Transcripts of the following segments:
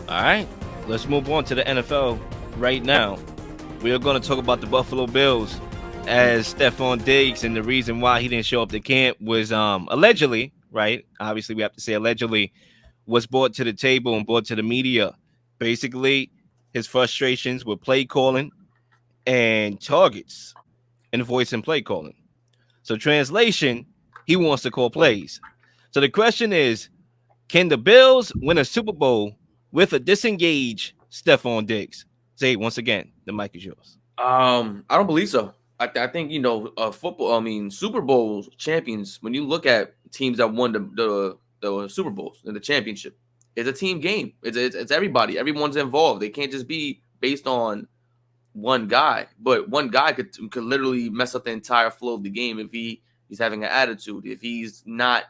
All right, let's move on to the NFL right now. We are going to talk about the Buffalo Bills as Stefon Diggs, and the reason why he didn't show up to camp was allegedly, right? Obviously, we have to say allegedly, was brought to the table and brought to the media. Basically, his frustrations with play calling and targets and voice and play calling. So, translation, he wants to call plays. So, the question is, can the Bills win a Super Bowl with a disengaged Stefon Diggs? Zay, once again, the mic is yours. I don't believe so. I think football. I mean, Super Bowl champions. When you look at teams that won the Super Bowls and the championship, it's a team game. It's everybody. Everyone's involved. They can't just be based on one guy. But one guy could literally mess up the entire flow of the game if he's having an attitude. If he's not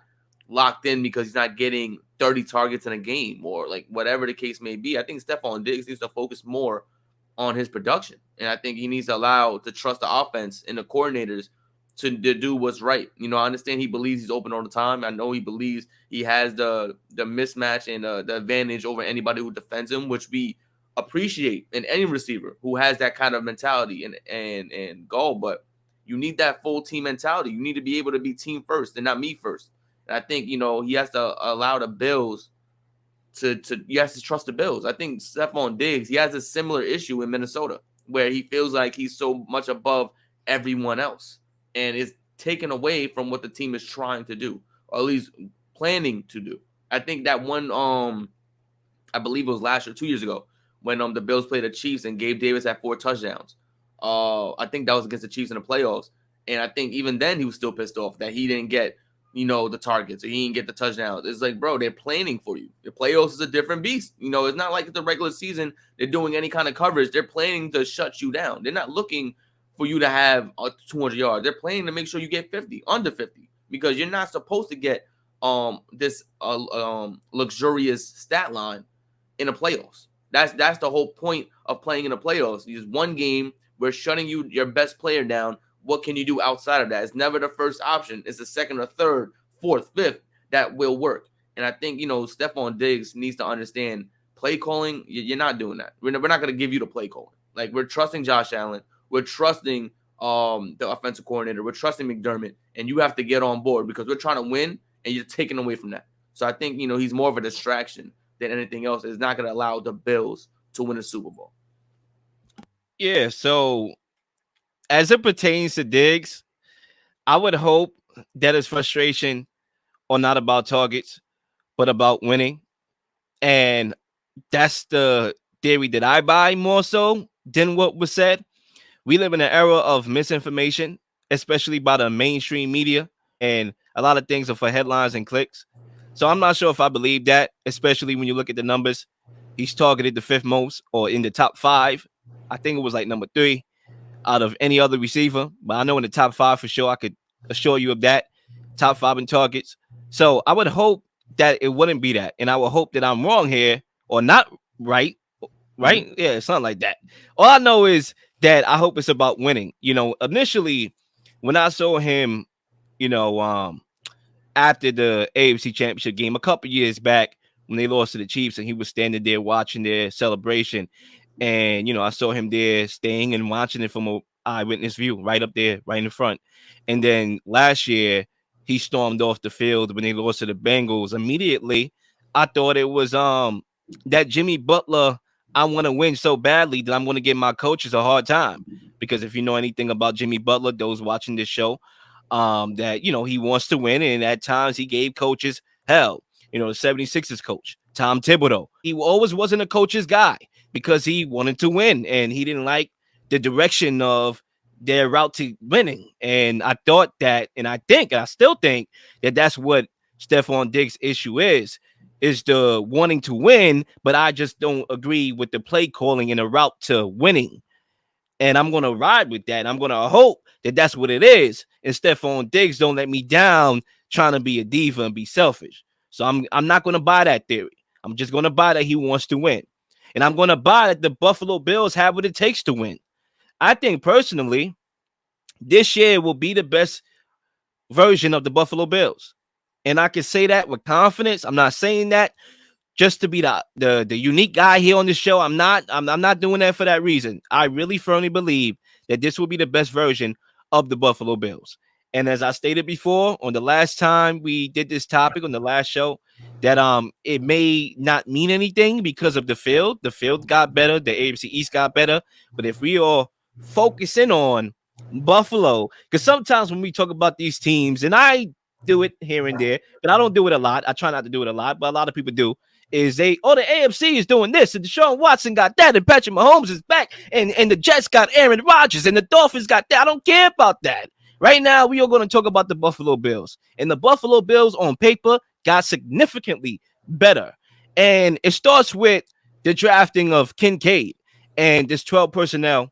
locked in because he's not getting 30 targets in a game or like whatever the case may be. I think Stefon Diggs needs to focus more on his production. And I think he needs to trust the offense and the coordinators to do what's right. I understand he believes he's open all the time. I know he believes he has the mismatch and the advantage over anybody who defends him, which we appreciate in any receiver who has that kind of mentality and goal. But you need that full team mentality. You need to be able to be team first and not me first. And I think, he has to allow the Bills to you have to trust the Bills. I think Stefon Diggs, he has a similar issue in Minnesota where he feels like he's so much above everyone else and is taken away from what the team is trying to do, or at least planning to do. I think that one I believe it was last year, 2 years ago, when the Bills played the Chiefs and Gabe Davis had 4 touchdowns. I think that was against the Chiefs in the playoffs. And I think even then he was still pissed off that he didn't get the targets, or he didn't get the touchdowns. It's like, bro, they're planning for you. The playoffs is a different beast. It's not like the regular season they're doing any kind of coverage. They're planning to shut you down. They're not looking for you to have 200 yards. They're planning to make sure you get 50, under 50, because you're not supposed to get this luxurious stat line in the playoffs. That's the whole point of playing in the playoffs. Just one game, we're shutting your best player down. What can you do outside of that? It's never the first option. It's the second or third, fourth, fifth that will work. And I think, Stefon Diggs needs to understand play calling. You're not doing that. We're not going to give you the play calling. Like, we're trusting Josh Allen. We're trusting the offensive coordinator. We're trusting McDermott. And you have to get on board because we're trying to win and you're taking away from that. So I think, he's more of a distraction than anything else. It's not going to allow the Bills to win a Super Bowl. Yeah, so as it pertains to Diggs, I would hope that his frustration are not about targets, but about winning. And that's the theory that I buy more so than what was said. We live in an era of misinformation, especially by the mainstream media, and a lot of things are for headlines and clicks. So I'm not sure if I believe that, especially when you look at the numbers. He's targeted the fifth most, or in the top 5. I think it was like number 3 out of any other receiver. But I know in the top 5 for sure, I could assure you of that. Top 5 in targets. So I would hope that it wouldn't be that. And I would hope that I'm wrong here or not right. Right? Mm-hmm. Yeah, something like that. All I know is that I hope it's about winning. Initially, when I saw him, you know, after the AFC Championship game a couple years back when they lost to the Chiefs, and he was standing there watching their celebration, and I saw him there staying and watching it from a eyewitness view, right up there, right in the front. And then last year, he stormed off the field when they lost to the Bengals. Immediately, I thought it was that Jimmy Butler. I want to win so badly that I'm going to give my coaches a hard time, because if you know anything about Jimmy Butler, those watching this show, that he wants to win, and at times he gave coaches hell. The 76ers coach, Tom Thibodeau, he always wasn't a coach's guy because he wanted to win and he didn't like the direction of their route to winning. And I thought that, and I still think that that's what Stefon Diggs' issue is the wanting to win, but I just don't agree with the play calling and the route to winning. And I'm going to ride with that. I'm going to hope that that's what it is. And Stefon Diggs don't let me down trying to be a diva and be selfish. So I'm not going to buy that theory. I'm just going to buy that he wants to win. And I'm going to buy that the Buffalo Bills have what it takes to win. I think personally, this year will be the best version of the Buffalo Bills. And I can say that with confidence. I'm not saying that just to be the unique guy here on the show. I'm not doing that for that reason. I really firmly believe that this will be the best version of the Buffalo Bills. And as I stated before, on the last time we did this topic on the last show, that it may not mean anything because of the field. The field got better, the AFC East got better. But if we are focusing on Buffalo, because sometimes when we talk about these teams, and I do it here and there, but I don't do it a lot. I try not to do it a lot, but a lot of people do. Is the AFC is doing this, and Deshaun Watson got that, and Patrick Mahomes is back, and the Jets got Aaron Rodgers, and the Dolphins got that. I don't care about that. Right now, we are going to talk about the Buffalo Bills, and the Buffalo Bills on paper got significantly better, and it starts with the drafting of Kincaid and this 12 personnel,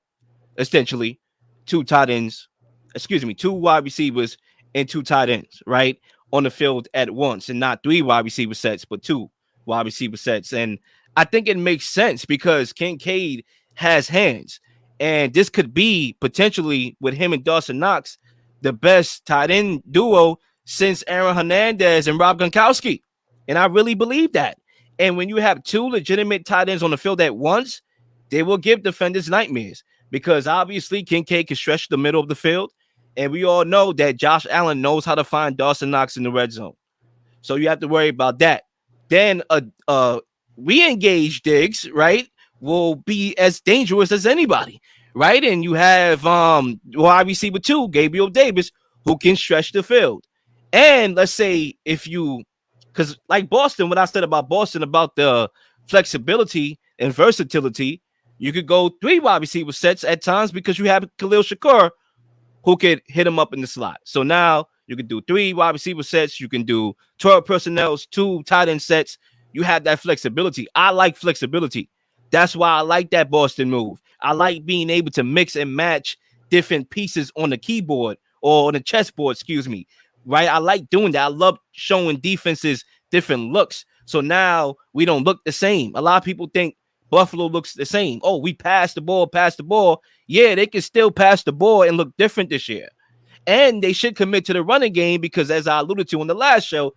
essentially two tight ends, excuse me, two wide receivers and two tight ends, right? On the field at once, and not three wide receiver sets, but two wide receiver sets. And I think it makes sense because Kincaid has hands. And this could be potentially with him and Dawson Knox, the best tight end duo since Aaron Hernandez and Rob Gronkowski. And I really believe that. And when you have two legitimate tight ends on the field at once, they will give defenders nightmares because obviously Kincaid can stretch the middle of the field. And we all know that Josh Allen knows how to find Dawson Knox in the red zone. So you have to worry about that. Then a re-engaged Diggs, right, will be as dangerous as anybody, right? And you have wide receiver two, Gabriel Davis, who can stretch the field. And let's say if you, because like Boston, what I said about Boston about the flexibility and versatility, you could go three wide receiver sets at times because you have Khalil Shakur who could hit him up in the slot. So now you can do three wide receiver sets. You can do 12 personnels, two tight end sets. You have that flexibility. I like flexibility. That's why I like that Boston move. I like being able to mix and match different pieces on the keyboard or on the chessboard, excuse me. Right? I like doing that. I love showing defenses different looks. So now we don't look the same. A lot of people think Buffalo looks the same. Oh, we passed the ball, passed the ball. Yeah, they can still pass the ball and look different this year. And they should commit to the running game because, as I alluded to on the last show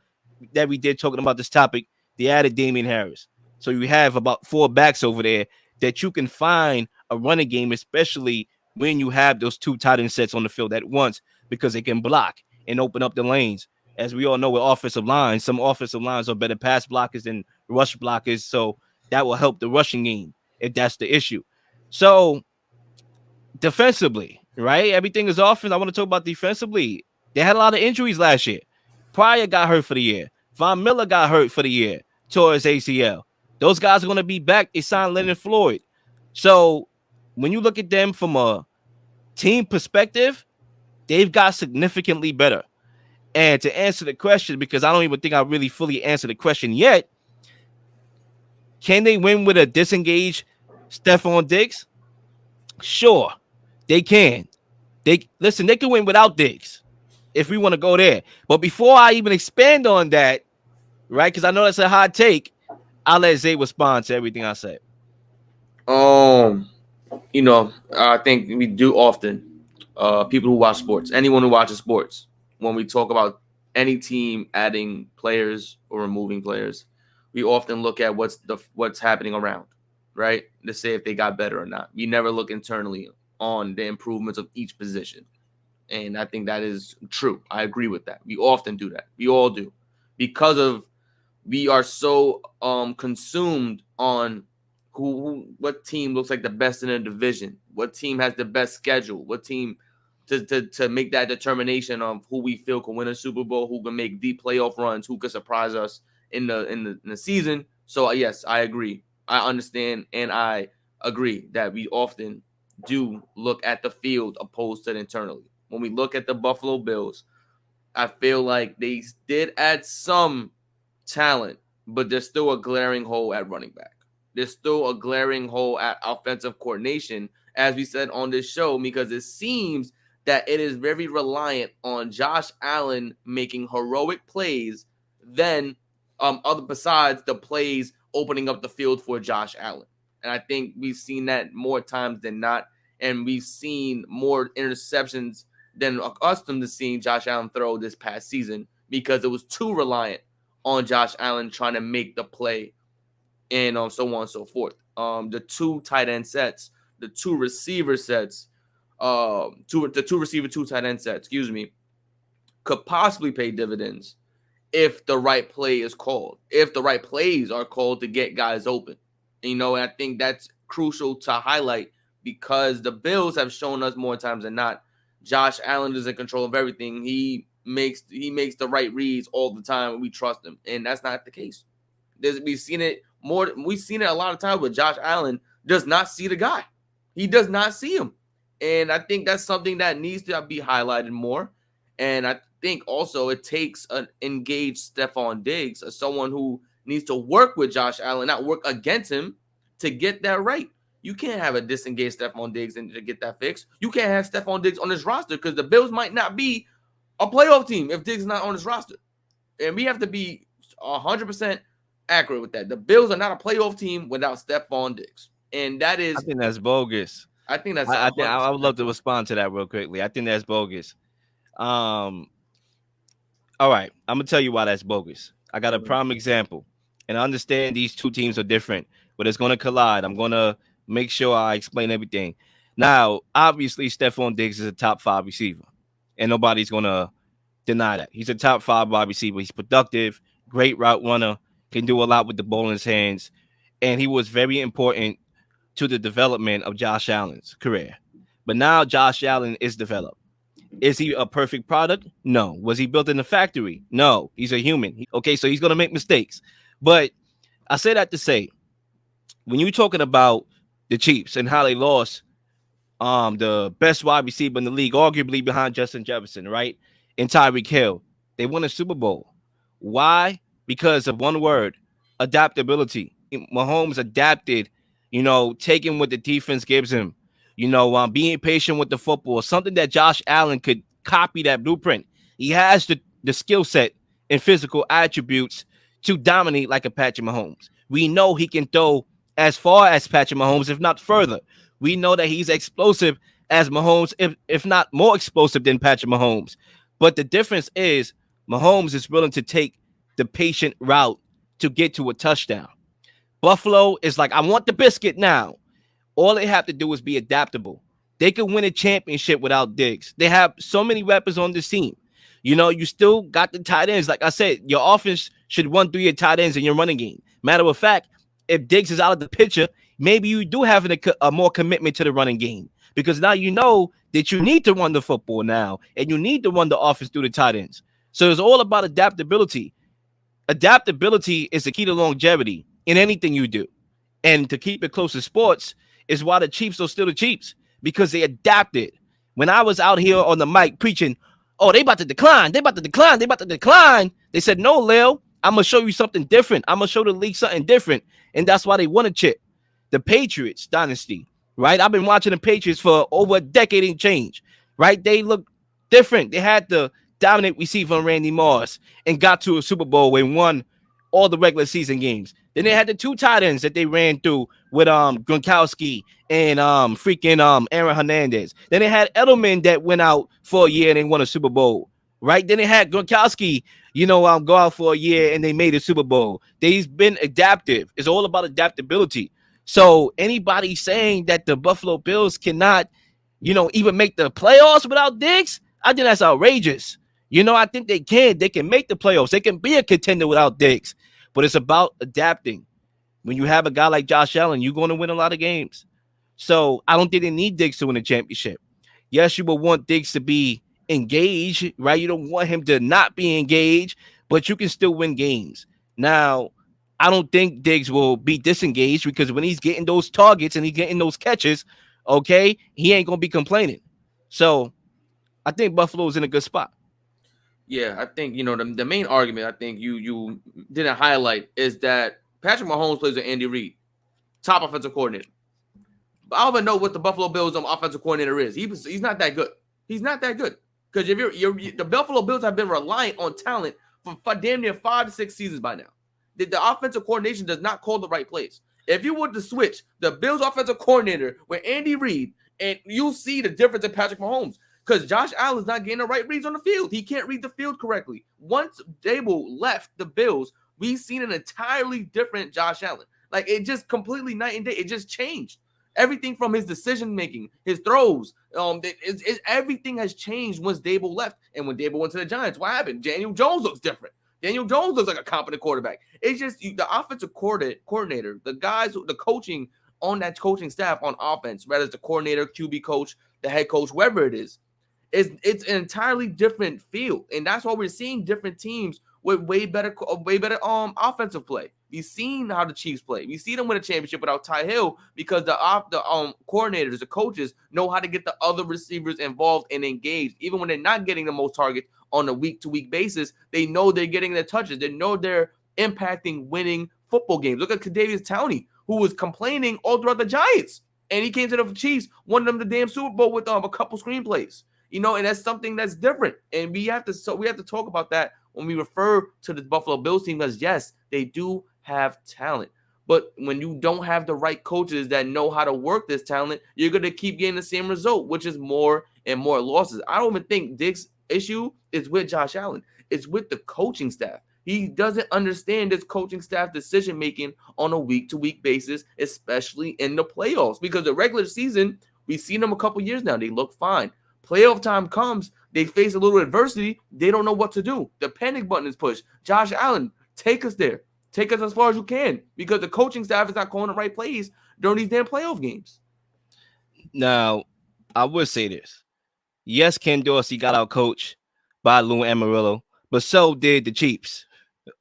that we did talking about this topic, they added Damian Harris. So you have about four backs over there that you can find a running game, especially when you have those two tight end sets on the field at once because they can block and open up the lanes. As we all know with offensive lines, some offensive lines are better pass blockers than rush blockers. So that will help the rushing game if that's the issue. So defensively, right? Everything is offense. I want to talk about defensively. They had a lot of injuries last year. Pryor got hurt for the year. Von Miller got hurt for the year, tore his ACL. Those guys are going to be back. They signed Leonard Floyd. So when you look at them from a team perspective, they've got significantly better. And to answer the question, because I don't even think I really fully answered the question yet, can they win with a disengaged Stefon Diggs? Sure, they can. They can win without Diggs if we want to go there. But before I even expand on that, right? Because I know that's a hot take, I'll let Zay respond to everything I said. I think we do often. People who watch sports, anyone who watches sports, when we talk about any team adding players or removing players, we often look at what's happening around, right? To say if they got better or not. We never look internally on the improvements of each position. And I think that is true. I agree with that. We often do that. We all do. Because of we are so consumed on what team looks like the best in a division, what team has the best schedule, what team to make that determination of who we feel can win a Super Bowl, who can make deep playoff runs, who can surprise us in the season. So yes, I agree. I understand and I agree that we often do look at the field opposed to internally. When we look at the Buffalo Bills, I feel like they did add some talent, but there's still a glaring hole at running back. There's still a glaring hole at offensive coordination, as we said on this show, because it seems that it is very reliant on Josh Allen making heroic plays than other besides the plays opening up the field for Josh Allen. And I think we've seen that more times than not. And we've seen more interceptions than accustomed to seeing Josh Allen throw this past season because it was too reliant on Josh Allen trying to make the play and so on and so forth. The two tight end sets, the two receiver sets, the two receiver, two tight end sets, excuse me, could possibly pay dividends if the right play is called, if the right plays are called to get guys open. And I think that's crucial to highlight because the Bills have shown us more times than not. Josh Allen is in control of everything. He makes the right reads all the time, and we trust him. And that's not the case. We've seen it more. We've seen it a lot of times where Josh Allen does not see the guy. He does not see him, and I think that's something that needs to be highlighted more. And I think also it takes an engaged Stefon Diggs, as someone who needs to work with Josh Allen, not work against him, to get that right. You can't have a disengaged Stefon Diggs and to get that fixed. You can't have Stefon Diggs on this roster because the Bills might not be a playoff team if Diggs is not on this roster. And we have to be 100% accurate with that. The Bills are not a playoff team without Stefon Diggs. And that I is, think that's bogus. I think that's I think I would 100% love to true. respond to that real quickly. I think that's bogus. Um, all right, I'm gonna tell you why that's bogus. I got a Mhm. prime example, and I understand these two teams are different, but it's gonna collide. I'm gonna make sure I explain everything. Now, obviously, Stephon Diggs is a top 5 receiver, and nobody's gonna deny that. He's a top 5 wide receiver. He's productive, great route runner, can do a lot with the ball in his hands, and he was very important to the development of Josh Allen's career. But now Josh Allen is developed. Is he a perfect product? No. Was he built in a factory? No. He's a human. Okay, so he's going to make mistakes. But I say that to say, when you're talking about the Chiefs and how they lost the best wide receiver in the league, arguably behind Justin Jefferson, right? And Tyreek Hill. They won a Super Bowl. Why? Because of one word, adaptability. Mahomes adapted, taking what the defense gives him, being patient with the football, something that Josh Allen could copy that blueprint. He has the skill set and physical attributes to dominate like a Patrick Mahomes. We know he can throw as far as Patrick Mahomes, if not further. We know that he's explosive as Mahomes, if not more explosive than Patrick Mahomes. But the difference is Mahomes is willing to take the patient route to get to a touchdown. Buffalo is like, I want the biscuit now. All they have to do is be adaptable. They could win a championship without Diggs. They have so many weapons on this team. You still got the tight ends. Like I said, your offense should run through your tight ends in your running game. Matter of fact, if Diggs is out of the picture, maybe you do have a more commitment to the running game because now you know that you need to run the football now and you need to run the offense through the tight ends. So it's all about adaptability. Adaptability is the key to longevity in anything you do. And to keep it close to sports is why the Chiefs are still the Chiefs because they adapted. When I was out here on the mic preaching, oh, they about to decline, they about to decline, they about to decline. They said, no, Lil, I'm going to show you something different. I'm going to show the league something different. And that's why they won a chip. The Patriots dynasty, right? I've been watching the Patriots for over a decade and change, right? They look different. They had the dominant receiver on Randy Moss and got to a Super Bowl and won all the regular season games. Then they had the two tight ends that they ran through with Gronkowski and Aaron Hernandez. Then they had Edelman that went out for a year and they won a Super Bowl. Right? Then they had Gronkowski, go out for a year and they made a Super Bowl. They've been adaptive. It's all about adaptability. So anybody saying that the Buffalo Bills cannot, even make the playoffs without Diggs, I think that's outrageous. I think they can. They can make the playoffs. They can be a contender without Diggs. But it's about adapting. When you have a guy like Josh Allen, you're going to win a lot of games. So I don't think they need Diggs to win a championship. Yes, you will want Diggs to be engaged, right? You don't want him to not be engaged, but you can still win games. Now, I don't think Diggs will be disengaged because when he's getting those targets and he's getting those catches, okay, he ain't going to be complaining. So I think Buffalo's in a good spot. Yeah, I think the main argument I think you didn't highlight is that Patrick Mahomes plays with Andy Reid, top offensive coordinator. But I don't even know what the Buffalo Bills offensive coordinator is. He's not that good. He's not that good because if the Buffalo Bills have been reliant on talent for damn near 5 to 6 seasons by now. The offensive coordination does not call the right plays. If you were to switch the Bills offensive coordinator with Andy Reid, and you'll see the difference in Patrick Mahomes. Because Josh Allen's not getting the right reads on the field. He can't read the field correctly. Once Dable left the Bills, we've seen an entirely different Josh Allen. Like it just completely night and day. It just changed. Everything from his decision making, his throws, everything has changed once Dable left. And when Dable went to the Giants, what happened? Daniel Jones looks different. Daniel Jones looks like a competent quarterback. It's just the offensive coordinator, the guys, the coaching on that coaching staff on offense, whether it's the coordinator, QB coach, the head coach, whoever it is, it's an entirely different field. And that's why we're seeing different teams with way better offensive play. We've seen how the Chiefs play. We see them win a championship without Ty Hill because the coordinators, the coaches know how to get the other receivers involved and engaged. Even when they're not getting the most targets on a week-to-week basis, they know they're getting the touches. They know they're impacting winning football games. Look at Kadarius Toney, who was complaining all throughout the Giants, and he came to the Chiefs, won them the damn Super Bowl with a couple screenplays. You know, and that's something that's different. And we have to talk about that when we refer to the Buffalo Bills team, because yes, they do have talent. But when you don't have the right coaches that know how to work this talent, you're going to keep getting the same result, which is more and more losses. I don't even think Diggs' issue is with Josh Allen. It's with the coaching staff. He doesn't understand this coaching staff decision-making on a week-to-week basis, especially in the playoffs. Because the regular season, we've seen them a couple years now. They look fine. Playoff time comes, they face a little adversity. They don't know what to do. The panic button is pushed. Josh Allen, take us there. Take us as far as you can, because the coaching staff is not calling the right plays during these damn playoff games. Now, I would say this. Yes, Ken Dorsey got out coached by Lou Amarillo, but so did the Chiefs.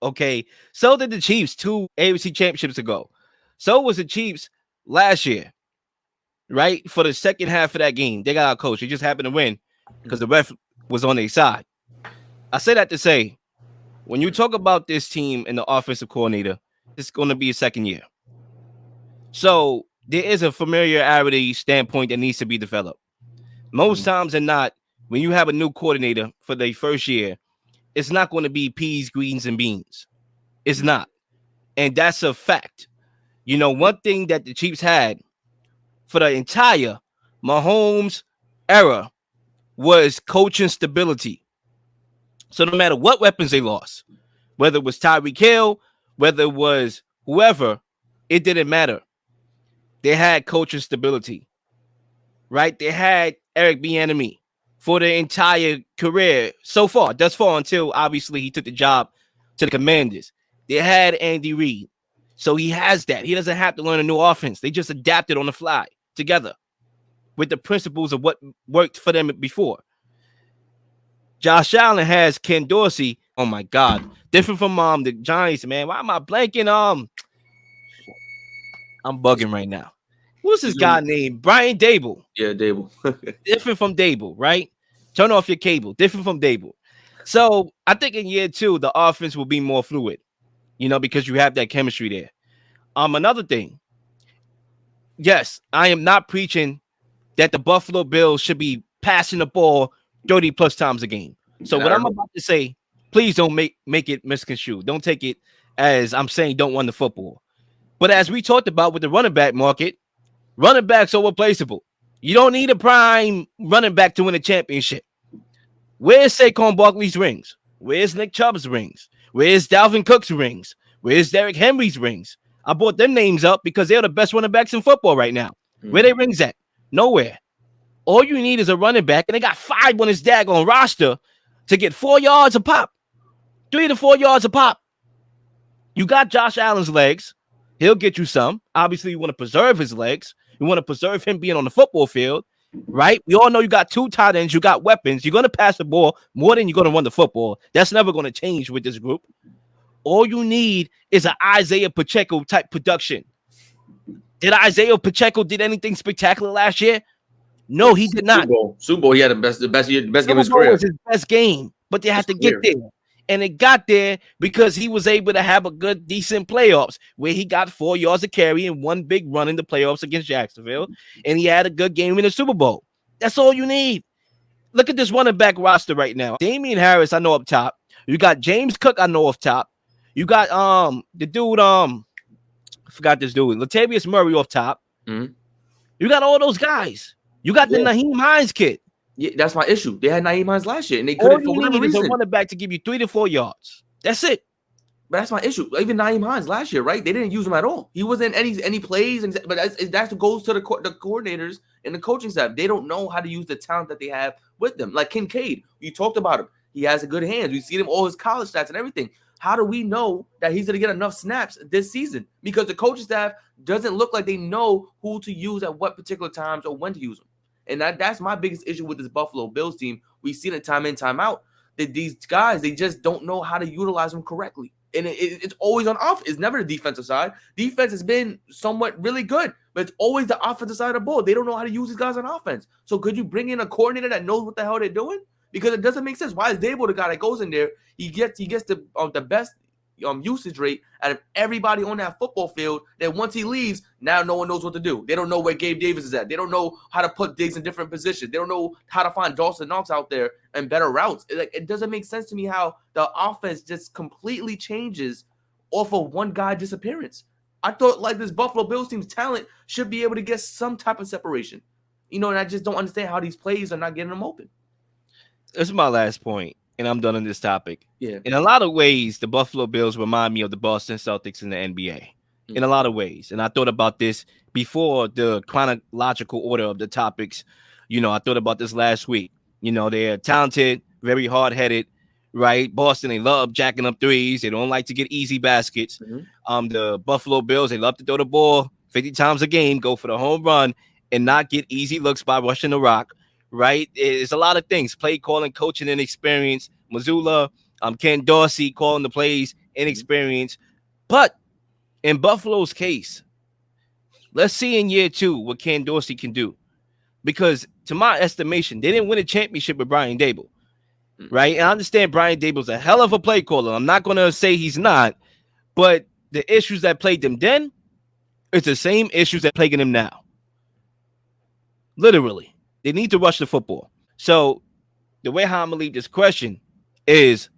Okay, so did the Chiefs 2 AFC championships ago. So was the Chiefs last year, right? For the second half of that game, they got out coached. They just happened to win because the ref was on their side. I say that to say, when you talk about this team and the offensive coordinator, it's going to be a second year. So there is a familiarity standpoint that needs to be developed. Most times than not, when you have a new coordinator for the first year, it's not going to be peas, greens, and beans. It's not. And that's a fact. You know, one thing that the Chiefs had for the entire Mahomes era was coaching stability. So no matter what weapons they lost, whether it was Tyreek Hill, whether it was whoever, it didn't matter. They had coaching stability, right? They had Eric Bieniemy for the entire career thus far, until obviously he took the job to the Commanders. They had Andy Reid. So he has that. He doesn't have to learn a new offense. They just adapted on the fly together with the principles of what worked for them before. Josh Allen has Ken Dorsey. Oh my God. Different from the Giants, man. Why am I blanking? I'm bugging right now. What's this guy named? Brian Dable. Yeah, Dable. Different from Dable, right? Turn off your cable. Different from Dable. So I think in year 2, the offense will be more fluid, you know, because you have that chemistry there. Another thing. Yes, I am not preaching that the Buffalo Bills should be passing the ball 30 plus times a game. So what I'm about to say, please don't make it misconstrued. Don't take it as I'm saying don't run the football. But as we talked about with the running back market, running backs are replaceable. You don't need a prime running back to win a championship. Where's Saquon Barkley's rings? Where's Nick Chubb's rings? Where's Dalvin Cook's rings? Where's Derrick Henry's rings? I brought them names up because they're the best running backs in football right now. Where they rings at? Nowhere. All you need is a running back, and they got 5 on his daggone roster to get 4 yards a pop. 3 to 4 yards a pop. You got Josh Allen's legs. He'll get you some. Obviously, you want to preserve his legs. You want to preserve him being on the football field, right? We all know you got 2 tight ends. You got weapons. You're going to pass the ball more than you're going to run the football. That's never going to change with this group. All you need is an Isaiah Pacheco type production. Did Isaiah Pacheco did anything spectacular last year? No, he did not. Super Bowl, he had the best game of his career. Was his best game, but they had to get there. And it got there because he was able to have a good, decent playoffs where he got 4 yards of carry and 1 big run in the playoffs against Jacksonville. And he had a good game in the Super Bowl. That's all you need. Look at this running back roster right now. Damian Harris, I know up top. You got James Cook, I know up top. You got the dude, I forgot this dude, Latavius Murray off top. Mm-hmm. You got all those guys. You got the Naheem Hines kid. Yeah, that's my issue. They had Naheem Hines last year, and they couldn't. All you need is a running back to give you 3 to 4 yards. That's it. But that's my issue. Even Naeem Hines last year, right? They didn't use him at all. He wasn't in any plays, but that's what goes to the coordinators and the coaching staff. They don't know how to use the talent that they have with them. Like Kincaid, you talked about him. He has a good hands. We see him all his college stats and everything. How do we know that he's going to get enough snaps this season? Because the coaching staff doesn't look like they know who to use at what particular times or when to use them. And that's my biggest issue with this Buffalo Bills team. We've seen it time in, time out. That these guys, they just don't know how to utilize them correctly. And it's always on off. It's never the defensive side. Defense has been somewhat really good, but it's always the offensive side of the ball. They don't know how to use these guys on offense. So could you bring in a coordinator that knows what the hell they're doing? Because it doesn't make sense. Why is Dable the guy that goes in there? He gets the best usage rate out of everybody on that football field. That once he leaves, now no one knows what to do. They don't know where Gabe Davis is at. They don't know how to put Diggs in different positions. They don't know how to find Dawson Knox out there and better routes. It doesn't make sense to me how the offense just completely changes off of one guy disappearance. I thought like this Buffalo Bills team's talent should be able to get some type of separation. And I just don't understand how these plays are not getting them open. This is my last point, and I'm done on this topic. Yeah. In a lot of ways, the Buffalo Bills remind me of the Boston Celtics in the NBA. In a lot of ways. And I thought about this before the chronological order of the topics. I thought about this last week. They're talented, very hard-headed, right? Boston, they love jacking up threes. They don't like to get easy baskets. The Buffalo Bills, they love to throw the ball 50 times a game, go for the home run, and not get easy looks by rushing the rock. Right, it's a lot of things. Play calling, coaching, inexperience. Missoula, Ken Dorsey calling the plays, inexperience. But in Buffalo's case, let's see in year 2 what Ken Dorsey can do. Because to my estimation, they didn't win a championship with Brian Dable. Right, and I understand Brian Dable's a hell of a play caller. I'm not going to say he's not, but the issues that plagued them then, it's the same issues that plaguing them now. Literally. They need to rush the football. So the way how I'm going to leave this question is,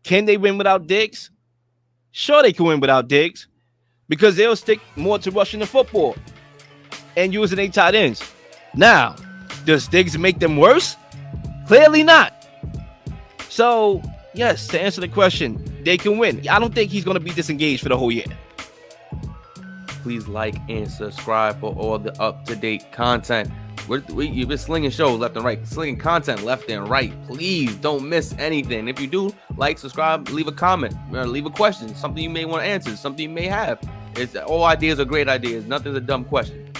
can they win without Diggs? Sure, they can win without Diggs because they'll stick more to rushing the football and using 8 tight ends. Now, does Diggs make them worse? Clearly not. So, yes, to answer the question, they can win. I don't think he's going to be disengaged for the whole year. Please like and subscribe for all the up-to-date content. You've been slinging shows left and right, slinging content left and right. Please don't miss anything. If you do, like, subscribe, leave a comment, leave a question, something you may want to answer, something you may have. All ideas are great ideas. Nothing's a dumb question.